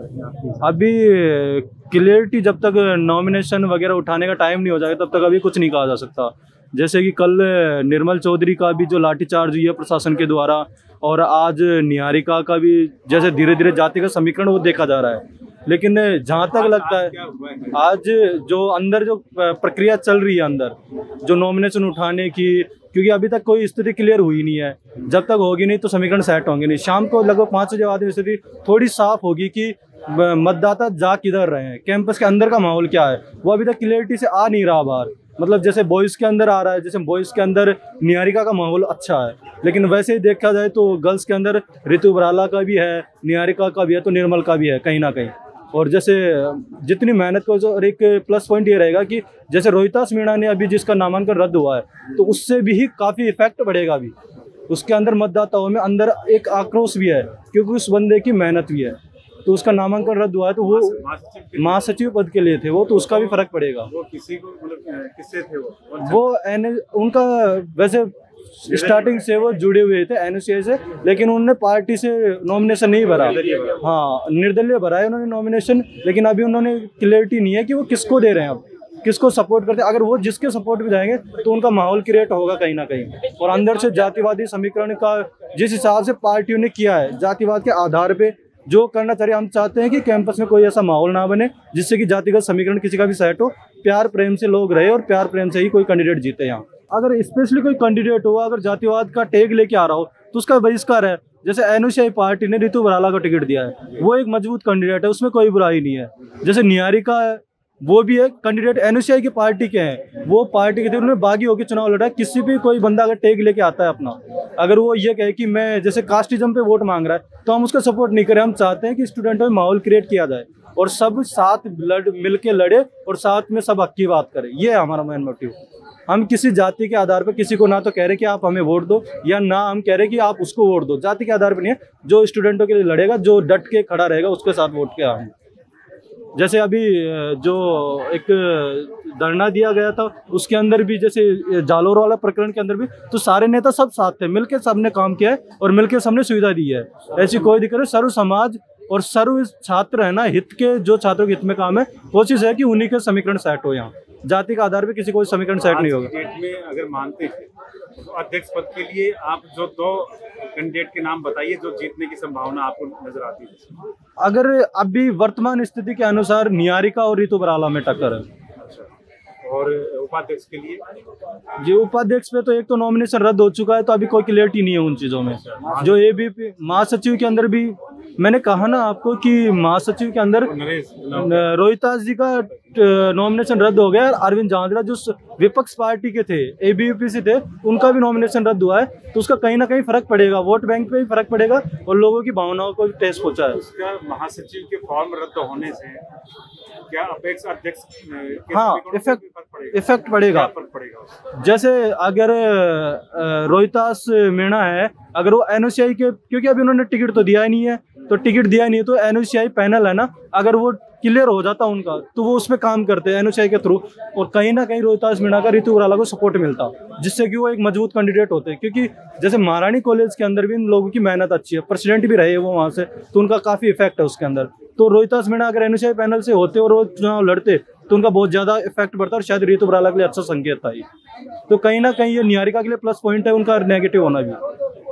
अभी क्लियरिटी जब तक नॉमिनेशन वगैरह उठाने का टाइम नहीं हो जाएगा तब तक अभी कुछ नहीं कहा जा सकता। जैसे कि कल निर्मल चौधरी का भी जो लाठीचार्ज हुई है प्रशासन के द्वारा, और आज निहारिका का भी जैसे धीरे धीरे जातिगत समीकरण वो देखा जा रहा है। लेकिन जहाँ तक लगता है आज जो अंदर जो प्रक्रिया चल रही है अंदर जो नॉमिनेशन उठाने की, क्योंकि अभी तक कोई स्थिति क्लियर हुई नहीं है, जब तक होगी नहीं तो समीकरण सेट होंगे नहीं। शाम को लगभग 5 बजे बाद स्थिति थोड़ी साफ होगी कि मतदाता जा किधर रहे हैं, कैंपस के अंदर का माहौल क्या है, वो अभी तक क्लियरिटी से आ नहीं रहा बाहर। मतलब जैसे बॉयज़ के अंदर आ रहा है, जैसे बॉयज़ के अंदर निहारिका का माहौल अच्छा है, लेकिन वैसे ही देखा जाए तो गर्ल्स के अंदर ऋतु बराला का भी है, निहारिका का भी है, तो निर्मल का भी है कहीं ना कहीं। और जैसे जितनी मेहनत को जो, और एक प्लस पॉइंट ये रहेगा कि जैसे रोहितास मीणा ने अभी जिसका नामांकन रद्द हुआ है तो उससे भी काफ़ी इफेक्ट पड़ेगा। अभी उसके अंदर मतदाताओं में अंदर एक आक्रोश भी है क्योंकि उस बंदे की मेहनत भी है, तो उसका नामांकन रद्द हुआ है तो वो महासचिव पद के लिए थे वो, तो उसका भी फर्क पड़ेगा। वो किसी को मतलब किससे थे वो उनका वैसे स्टार्टिंग से वो जुड़े हुए थे एनएसयूआई से, लेकिन उन्होंने पार्टी से नॉमिनेशन नहीं भरा। हाँ, निर्दलीय भरा है उन्होंने नॉमिनेशन, लेकिन अभी उन्होंने क्लियरिटी नहीं है कि वो किसको दे रहे हैं, अब किसको सपोर्ट करते हैं। अगर वो जिसके सपोर्ट में जाएंगे तो उनका माहौल क्रिएट होगा कहीं ना कहीं। और अंदर से जातिवादी समीकरण का जिस हिसाब से पार्टियों ने किया है, जातिवाद के आधार पे जो करना चाहिए, हम चाहते हैं कि कैंपस में कोई ऐसा माहौल ना बने जिससे कि जातिगत समीकरण किसी का भी सेट हो, प्यार प्रेम से लोग रहे और प्यार प्रेम से ही कोई कैंडिडेट जीते। यहाँ अगर स्पेशली कोई कैंडिडेट हो अगर जातिवाद का टैग लेके आ रहा हो तो उसका बहिष्कार है। जैसे एनएसयूआई पार्टी ने ऋतु बराला को टिकट दिया है, वो एक मजबूत कैंडिडेट है, उसमें कोई बुराई नहीं है। जैसे निहारिका है, वो भी एक कैंडिडेट एनएसयूआई की पार्टी के हैं, वो पार्टी के थे, उन्होंने बागी होकर चुनाव लड़ा। किसी भी कोई बंदा अगर टैग लेके आता है अपना, अगर वो ये कहे कि मैं जैसे कास्टिज्म पे वोट मांग रहा है तो हम उसका सपोर्ट नहीं करें। हम चाहते हैं कि स्टूडेंटों में माहौल क्रिएट किया जाए और सब साथ मिल के लड़े और साथ में सब हक की बात करें, ये है हमारा मेन मोटिव। हम किसी जाति के आधार पर किसी को ना तो कह रहे कि आप हमें वोट दो, या ना हम कह रहे कि आप उसको वोट दो। जाति के आधार पर नहीं है, जो स्टूडेंटों के लिए लड़ेगा, जो डट के खड़ा रहेगा, उसके साथ वोट के हम। जैसे अभी जो एक धरना दिया गया था उसके अंदर भी, जैसे जालोर वाला प्रकरण के अंदर भी, तो सारे नेता सब साथ थे, मिलकर सबने काम किया है और मिलकर सबने सुविधा दी है। ऐसी कोई दिक्कत नहीं। सर्व समाज और सर्व छात्र है ना, हित के जो छात्रों के हित में काम है, कोशिश है कि उन्हीं के समीकरण सेट हो। यहाँ जाति के आधार पर किसी कोई समीकरण सेट नहीं होगा। डेट में अगर मानते थे तो अध्यक्ष पद के लिए आप जो 2 कैंडिडेट के नाम बताइए जो जीतने की संभावना आपको नजर आती है। अगर अभी वर्तमान स्थिति के अनुसार निहारिका और ऋतु बराला में टक्कर है। और उपाध्यक्ष के लिए जी, उपाध्यक्ष पे तो एक तो नॉमिनेशन रद्द हो चुका है, तो अभी कोई क्लियरिटी नहीं है उन चीज़ों में। जो एबीपी महासचिव के अंदर भी मैंने कहा ना आपको कि महासचिव के अंदर रोहितास जी का नॉमिनेशन रद्द हो गया। अरविंद झांझड़ा जो विपक्ष पार्टी के थे, एबीवीपी से थे, उनका भी नॉमिनेशन रद्द हुआ है, तो उसका कहीं ना कहीं फर्क पड़ेगा, वोट बैंक पे भी फर्क पड़ेगा और लोगों की भावनाओं को भी ठेस पहुंचा है। उसका महासचिव के फॉर्म रद्द होने से क्या अपेक्ष अध्यक्ष हाँ इफेक्ट पड़ेगा। जैसे अगर रोहितास मीणा है, अगर वो एनएसयूआई के, क्योंकि अभी उन्होंने टिकट तो दिया ही नहीं है, तो टिकट दिया ही नहीं है तो एनएसयूआई पैनल है ना, अगर वो क्लियर हो जाता उनका तो वो उस पर काम करते हैं एनएसयूआई के थ्रू, और कहीं ना कहीं रोहितास मीणा का ऋतु बराला को सपोर्ट मिलता, जिससे कि वो एक मजबूत कैंडिडेट होते हैं। क्योंकि जैसे महारानी कॉलेज के अंदर भी इन लोगों की मेहनत अच्छी है, प्रेसिडेंट भी रहे वो वहाँ से, तो उनका काफ़ी इफेक्ट है उसके अंदर। तो रोहितास मीणा अगर एनएसयूआई पैनल से होते और वो चुनाव लड़ते तो उनका बहुत ज़्यादा इफेक्ट पड़ता और शायद ऋतु बराला के लिए अच्छा संकेत था ये। तो कहीं ना कहीं ये निहारिका के लिए प्लस पॉइंट है उनका नेगेटिव होना भी,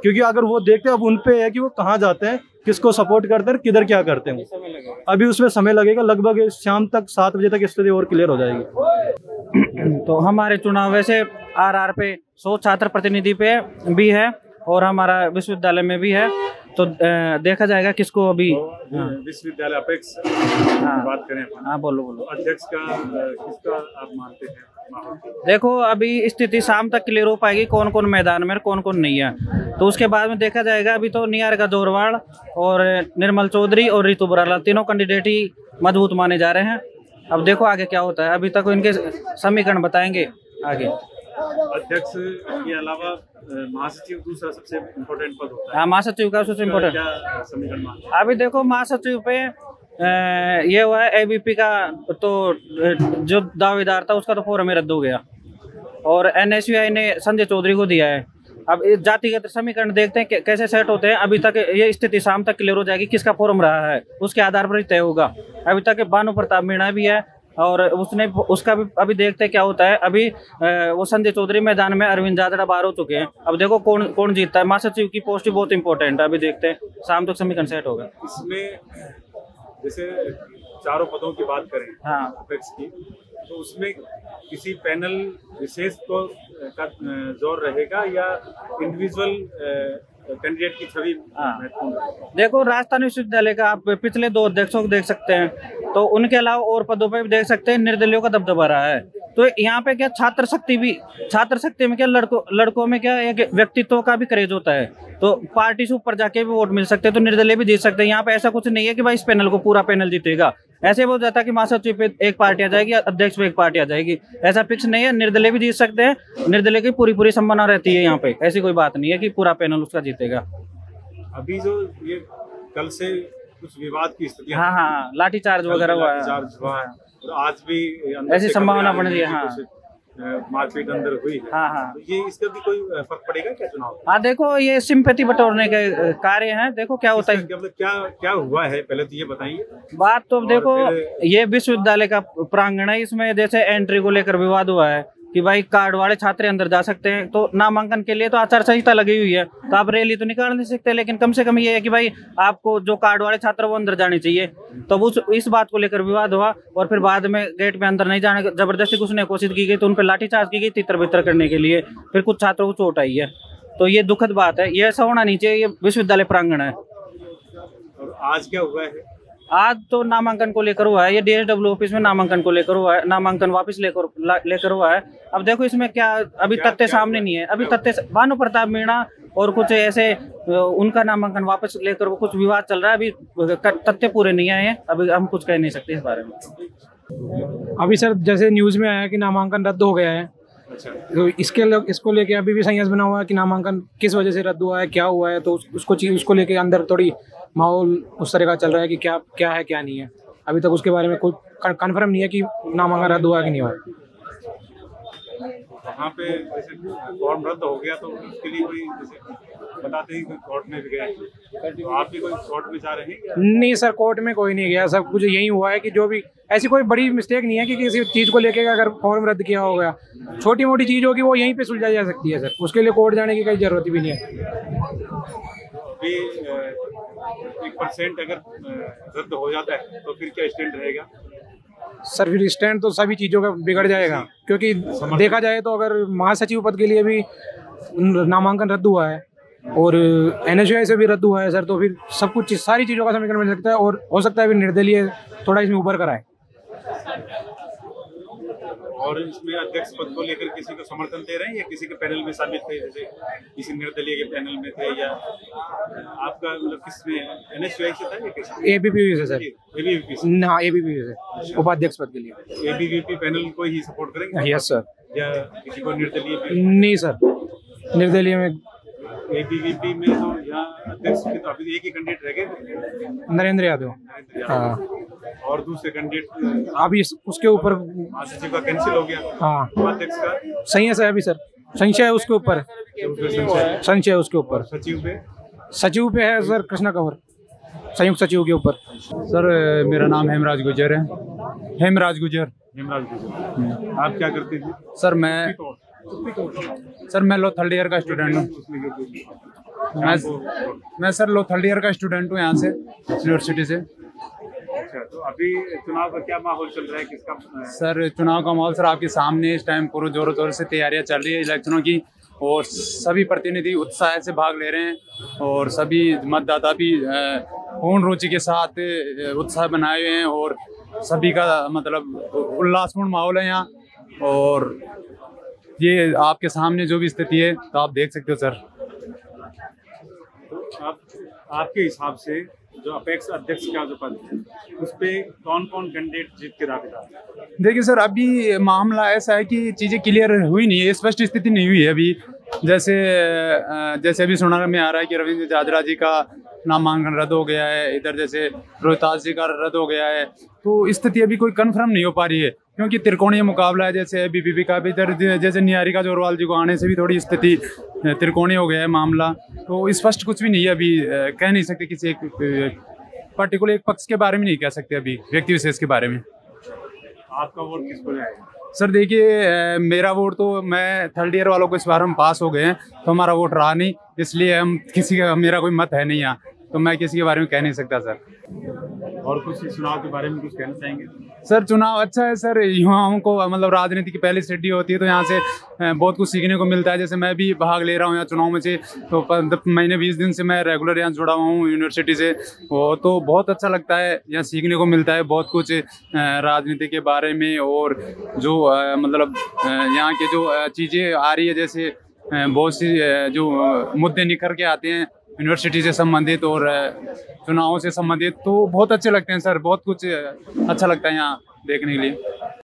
क्योंकि अगर वो देखते हैं अब उन पे है कि वो कहाँ जाते हैं, किसको सपोर्ट करते हैं, किधर क्या करते हैं। अभी उसमें समय लगेगा, लगभग शाम तक 7 बजे तक स्थिति और क्लियर हो जाएगी। तो हमारे चुनाव वैसे आरआर पे 100 छात्र प्रतिनिधि पे भी है और हमारा विश्वविद्यालय में भी है, तो देखा जाएगा किसको अभी विश्वविद्यालय अपेक्ष बात करें। हाँ बोलो। अध्यक्ष का किसका आप मानते हैं? देखो अभी स्थिति शाम तक क्लियर हो पाएगी कौन कौन मैदान में कौन कौन नहीं है, तो उसके बाद में देखा जाएगा। अभी तो निहारिका जोरवाड़ और निर्मल चौधरी और ऋतु बराला तीनों कैंडिडेट ही मजबूत माने जा रहे हैं। अब देखो आगे क्या होता है, अभी तक इनके समीकरण बताएंगे आगे। अध्यक्ष के अलावा महासचिव दूसरा सबसे इम्पोर्टेंट पद होता है। हाँ, महासचिव का सबसे इम्पोर्टेंट समीकरण। अभी देखो महासचिव पे ये हुआ है एबीपी का, तो जो दावेदार था उसका तो फॉर्म रद्द हो गया और एनएसयूआई ने संजय चौधरी को दिया है। अब इस जातिगत समीकरण देखते हैं कैसे सेट होते हैं। अभी तक ये स्थिति शाम तक क्लियर हो जाएगी, किसका फॉर्म रहा है उसके आधार पर ही तय होगा। अभी तक भानु प्रताप मीणा भी है और उसका भी अभी देखते हैं क्या होता है। अभी वो संजय चौधरी मैदान में, अरविंद जादड़ा बाहर हो चुके हैं। अब देखो कौन जीतता है। महासचिव की पोस्ट भी बहुत इंपॉर्टेंट है, अभी देखते हैं शाम तक समीकरण सेट होगा। इसमें जैसे चारों पदों की बात करें, हाँ, अपेक्स की, तो उसमें किसी पैनल विशेष को का जोर रहेगा या इंडिविजुअल कैंडिडेट की छवि महत्वपूर्ण है? देखो राजस्थान विश्वविद्यालय का आप पिछले 2 अध्यक्षों को देख सकते हैं, तो उनके अलावा और पदों पर भी देख सकते हैं निर्दलीयों का दबदबा रहा है। तो यहाँ पे क्या छात्र शक्ति में क्या लड़कों में क्या एक व्यक्तित्व का भी क्रेज होता है, तो पार्टी से ऊपर जाके भी वोट मिल सकते हैं, तो निर्दलीय भी जीत सकते हैं। यहाँ पे ऐसा कुछ नहीं है कि भाई इस पैनल को पूरा पैनल जीतेगा। ऐसे हो जाता है कि महासचिव पे एक पार्टी आ जाएगी, अध्यक्ष पे एक पार्टी आ जाएगी, ऐसा फिक्स नहीं है। निर्दलीय भी जीत सकते हैं, निर्दलीय की पूरी संभावना रहती है यहाँ पे। ऐसी कोई बात नहीं है कि पूरा पैनल उसका जीतेगा। अभी जो ये कल से कुछ विवाद की स्थिति, हाँ, लाठीचार्ज वगैरह हुआ है और आज भी ऐसी संभावना बन रही है। हाँ, मारपीट अंदर हुई है। हाँ, तो ये इसका भी कोई फर्क पड़ेगा क्या चुनाव? हाँ, देखो ये सिंपैथी बटोरने के कार्य हैं। देखो क्या होता है, मतलब क्या हुआ है, पहले तो ये बताइए। बात तो देखो ये विश्वविद्यालय का प्रांगण है, इसमें जैसे एंट्री को लेकर विवाद हुआ है कि भाई कार्ड वाले छात्र अंदर जा सकते हैं, तो नामांकन के लिए तो आचार संहिता लगी हुई है, तो आप रैली तो निकाल नहीं सकते, लेकिन कम से कम ये है कि भाई आपको जो कार्ड वाले छात्र वो अंदर जाने चाहिए। तो इस बात को लेकर विवाद हुआ और फिर बाद में गेट में अंदर नहीं जाने जबरदस्ती घुसने की कोशिश की गई, तो उन पर लाठीचार्ज की गई तितर बितर करने के लिए। फिर कुछ छात्रों को चोट आई है, तो ये दुखद बात है, ये ऐसा होना नहीं चाहिए। ये विश्वविद्यालय प्रांगण है। और आज क्या हुआ है? आज तो नामांकन को लेकर हुआ है, ये DSW ऑफिस में नामांकन को लेकर हुआ है, नामांकन वापस लेकर हुआ है। अब देखो इसमें क्या अभी तथ्य सामने नहीं है। अभी तथ्य भानु प्रताप मीणा और कुछ ऐसे उनका नामांकन वापस लेकर कुछ विवाद चल रहा है, अभी तथ्य पूरे नहीं आए हैं, अभी हम कुछ कह नहीं सकते इस बारे में। अभी सर जैसे न्यूज में आया कि नामांकन रद्द हो गया है, तो इसको लेके अभी भी संघर्ष बना हुआ है कि नामांकन किस वजह से रद्द हुआ है, क्या हुआ है, तो उसको लेके अंदर थोड़ी माहौल उस तरह का चल रहा है कि क्या है क्या नहीं है। अभी तक उसके बारे में कोई कंफर्म नहीं है कि नामांकन रद्द हुआ कि नहीं हुआ। वहाँ पे जैसे फॉर्म रद्द हो गया तो उसके लिए कोई जैसे बताते ही कोर्ट में भी गए, तो आप भी कोई कोर्ट में जा रहे हैं? नहीं सर, कोर्ट में कोई नहीं गया। सब कुछ यही हुआ है कि जो भी ऐसी कोई बड़ी मिस्टेक नहीं है कि किसी चीज़ को लेके अगर फॉर्म रद्द किया हो गया, छोटी मोटी चीज़ होगी वो यहीं पे सुलझाई जा सकती है सर, उसके लिए कोर्ट जाने की कोई जरूरत भी नहीं है। अभी 1% अगर रद्द हो जाता है तो फिर क्या स्टैंड रहेगा? सर फिर स्टैंड तो सभी चीज़ों का बिगड़ जाएगा, क्योंकि देखा जाए तो अगर महासचिव पद के लिए भी नामांकन रद्द हुआ है और NSUI से भी रद्द हुआ है सर, तो फिर सब कुछ सारी चीज़ों का समीकरण मिल सकता है और हो सकता है फिर निर्दलीय थोड़ा इसमें ऊपर कराए। और इसमें अध्यक्ष पद को लेकर किसी को समर्थन दे रहे हैं या किसी के पैनल में शामिल थे, जैसे किसी निर्दलीय के पैनल में थे, या आपका मतलब किसमें NSUI से था या किसी? ABVP से सर। ABVP से? हाँ, ABVP से उपाध्यक्ष पद के लिए। ABVP पैनल को ही सपोर्ट करेंगे? Yes sir. या किसी को निर्दलीय भी? नहीं सर, निर्दलीय में ABVP में तो यहाँ अध्यक्ष के तो अभी एक ही कैंडिडेट रह गए, नरेंद्र यादव। हाँ, और दूसरे कैंडिडेट अभी उसके ऊपर महासचिव का कैंसिल हो गया। हाँ, अध्यक्ष का संशय है अभी सर, संशय है उसके ऊपर, संशय है उसके ऊपर। सचिव पे है सर कृष्णा कंवर, संयुक्त सचिव के ऊपर। सर मेरा नाम हेमराज गुजर है। हेमराज गुजर। आप क्या करते थे? सर मैं लो थर्ड ईयर का स्टूडेंट हूँ। मैं सर लो थर्ड ईयर का स्टूडेंट हूँ यहाँ से यूनिवर्सिटी से। अच्छा, तो अभी चुनाव का क्या माहौल चल रहा है, किसका? सर चुनाव का माहौल सर आपके सामने इस टाइम पूरे जोरों से तैयारियां चल रही है इलेक्शनों की, और सभी प्रतिनिधि उत्साह से भाग ले रहे हैं और सभी मतदाता भी पूर्ण रुचि के साथ उत्साह बनाए हुए हैं और सभी का मतलब उल्लासपूर्ण माहौल है यहाँ। और ये आपके सामने जो भी स्थिति है तो आप देख सकते हो सर। आपके हिसाब से जो अपेक्स अध्यक्ष का जो पद है उस पे कौन कौन कैंडिडेट जीत के दावेदार? देखिए सर, अभी मामला ऐसा है कि चीज़ें क्लियर हुई नहीं है, स्पष्ट स्थिति नहीं हुई है अभी। जैसे अभी सुनने में आ रहा है कि रविंद्र जादड़ा जी का नामांकन रद्द हो गया है, इधर जैसे रोहतास जी का रद्द हो गया है। तो स्थिति अभी कोई कन्फर्म नहीं हो पा रही है, क्योंकि त्रिकोणीय मुकाबला है। जैसे बीबीपी का भी इधर जैसे निहारिका जोरवाल जी को आने से भी थोड़ी स्थिति त्रिकोणीय हो गया है मामला। तो स्पष्ट कुछ भी नहीं है अभी, कह नहीं सकते किसी एक पर्टिकुलर एक पक्ष के बारे में नहीं कह सकते अभी, व्यक्ति विशेष के बारे में। आपका वोट किसको जाएगा? सर देखिए, मेरा वोट तो मैं थर्ड ईयर वालों को इस बार हम पास हो गए हैं, तो हमारा वोट रहा नहीं, इसलिए हम किसी का मेरा कोई मत है नहीं यहाँ, तो मैं किसी के बारे में कह नहीं सकता सर। और कुछ चुनाव के बारे में कुछ कहना चाहेंगे? सर चुनाव अच्छा है सर, युवाओं को मतलब राजनीति की पहली सीढ़ी होती है, तो यहाँ से बहुत कुछ सीखने को मिलता है। जैसे मैं भी भाग ले रहा हूँ यहाँ चुनाव में से, तो महीने 20 दिन से मैं रेगुलर यहाँ जुड़ा हुआ हूँ यूनिवर्सिटी से, तो बहुत अच्छा लगता है, यहाँ सीखने को मिलता है बहुत कुछ राजनीति के बारे में। और जो मतलब यहाँ के जो चीज़ें आ रही है, जैसे बहुत सी जो मुद्दे निखर के आते हैं यूनिवर्सिटी से संबंधित और चुनावों से संबंधित, तो बहुत अच्छे लगते हैं सर, बहुत कुछ अच्छा लगता है यहाँ देखने के लिए।